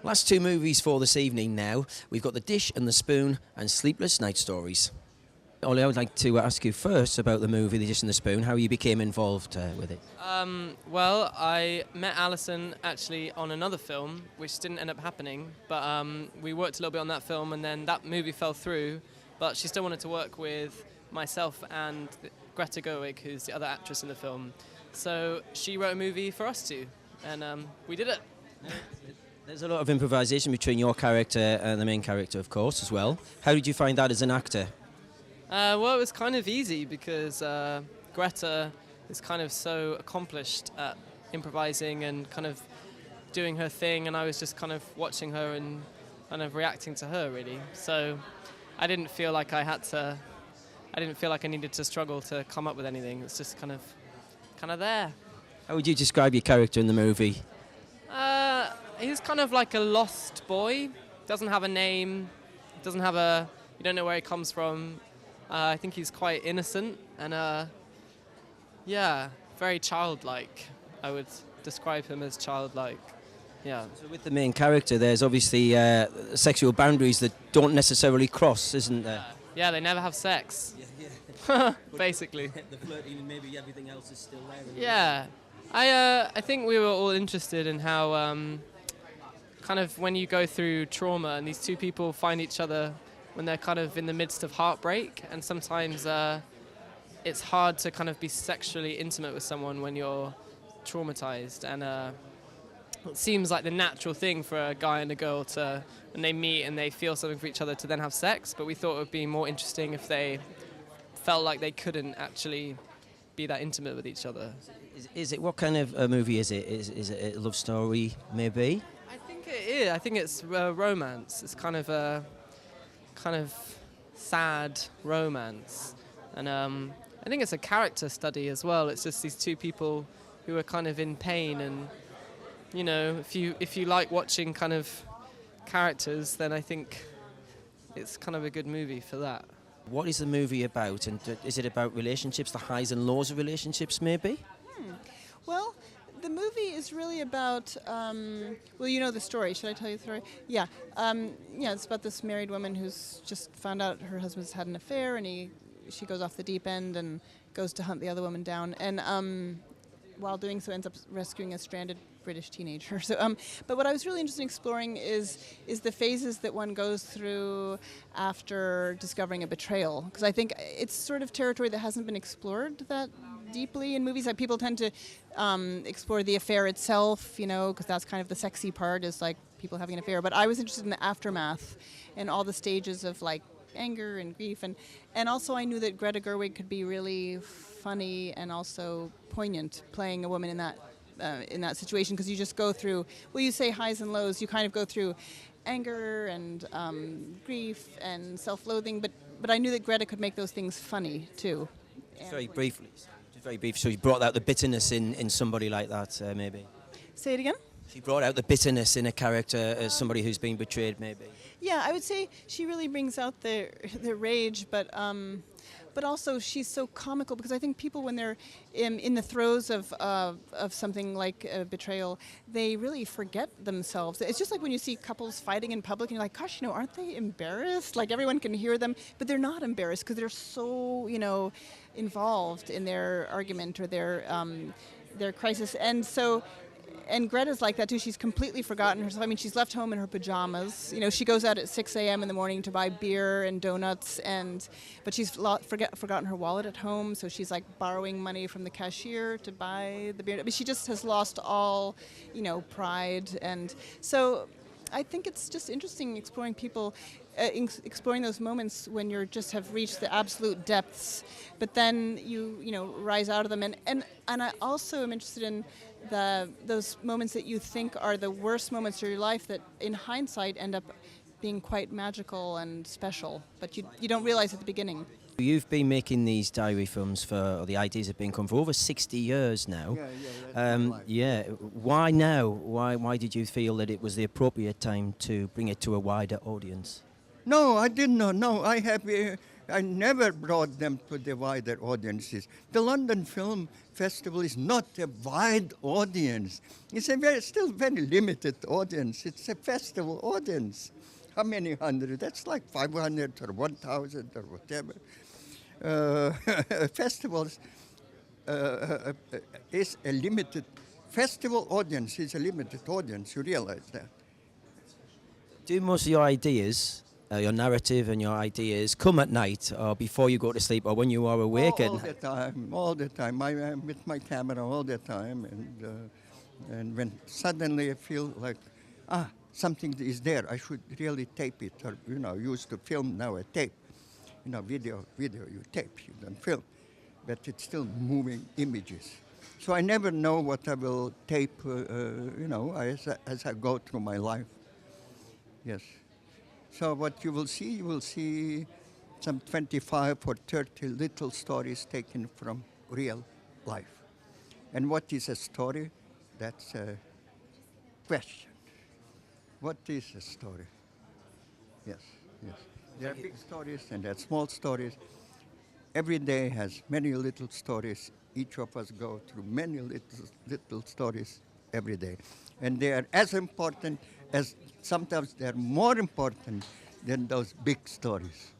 Last two movies for this evening now. We've got The Dish and the Spoon and Sleepless Night Stories. Olly, I would like to ask you first about the movie The Dish and the Spoon, how you became involved with it. Well, I met Alison actually on another film, which didn't end up happening, but we worked a little bit on that film, and then that movie fell through, but she still wanted to work with myself and Greta Gerwig, who's the other actress in the film. So she wrote a movie for us two, and we did it. There's a lot of improvisation between your character and the main character, of course, as well. How did you find that as an actor? Well, it was kind of easy because Greta is kind of so accomplished at improvising and kind of doing her thing, and I was just kind of watching her and kind of reacting to her, really. So I didn't feel like I needed to struggle to come up with anything. It's just kind of there. How would you describe your character in the movie? He's kind of like a lost boy. Doesn't have a name. You don't know where he comes from. I think he's quite innocent and very childlike. I would describe him as childlike. Yeah. So with the main character, there's obviously sexual boundaries that don't necessarily cross, isn't there? Yeah, they never have sex. Yeah. Basically. The flirting and maybe everything else is still there. Yeah. I think we were all interested in how kind of when you go through trauma and these two people find each other when they're kind of in the midst of heartbreak, and sometimes it's hard to kind of be sexually intimate with someone when you're traumatized, and it seems like the natural thing for a guy and a girl to, when they meet and they feel something for each other, to then have sex, but we thought it would be more interesting if they felt like they couldn't actually be that intimate with each other. Is it what kind of a movie is it? Is it a love story, maybe? I think it is. I think it's romance. It's kind of a sad romance, and I think it's a character study as well. It's just these two people who are kind of in pain, and you know, if you like watching kind of characters, then I think it's kind of a good movie for that. What is the movie about, and is it about relationships, the highs and lows of relationships, maybe? Well, the movie is really about, well, you know the story. Should I tell you the story? Yeah. It's about this married woman who's just found out her husband's had an affair, and she goes off the deep end and goes to hunt the other woman down. And while doing so, ends up rescuing a stranded British teenager. So, but what I was really interested in exploring is the phases that one goes through after discovering a betrayal. Because I think it's sort of territory that hasn't been explored that deeply in movies. Like people tend to explore the affair itself, you know, because that's kind of the sexy part, is like people having an affair. But I was interested in the aftermath and all the stages of like anger and grief, and also I knew that Greta Gerwig could be really funny and also poignant playing a woman in that situation, because you just go through, well, you say highs and lows, you kind of go through anger and grief and self-loathing, but I knew that Greta could make those things funny too. Very briefly. Very brief. So you brought out the bitterness in somebody like that, maybe. Say it again? She brought out the bitterness in a character as somebody who's been betrayed, maybe. Yeah, I would say she really brings out the rage, but also she's so comical, because I think people, when they're in the throes of something like a betrayal, they really forget themselves. It's just like when you see couples fighting in public and you're like, gosh, aren't they embarrassed? Like everyone can hear them, but they're not embarrassed because they're so, involved in their argument or their crisis. And Greta's like that too. She's completely forgotten herself. I mean, she's left home in her pajamas. She goes out at 6 a.m. in the morning to buy beer and donuts, but she's forgotten her wallet at home, so she's like borrowing money from the cashier to buy the beer. I mean, she just has lost all, pride. And so I think it's just interesting exploring people, exploring those moments when you just have reached the absolute depths, but then you rise out of them. And I also am interested in those moments that you think are the worst moments of your life that in hindsight end up being quite magical and special, but you don't realize at the beginning. You've been making these diary films or the ideas have been coming for over 60 years now. Yeah. Why now? Why did you feel that it was the appropriate time to bring it to a wider audience? No, I did not. No, I have I never brought them to the wider audiences. The London Film Festival is not a wide audience. It's a still very limited audience. It's a festival audience. How many hundred? That's like 500 or 1,000 or whatever. Festivals is a limited, festival audience is a limited audience. You realize that? Do most of your ideas, your narrative and your ideas, come at night or before you go to sleep or when you are awake? All the time, all the time. I'm with my camera all the time, and when suddenly I feel like, something is there, I should really tape it, or used to film, now I tape. Video you tape, you don't film, but it's still moving images. So I never know what I will tape, as I go through my life. Yes. So what you will see some 25 or 30 little stories taken from real life. And what is a story? That's a question. What is a story? Yes. There are big stories and there are small stories. Every day has many little stories. Each of us go through many little stories every day. And they are as important as, sometimes they are more important than those big stories.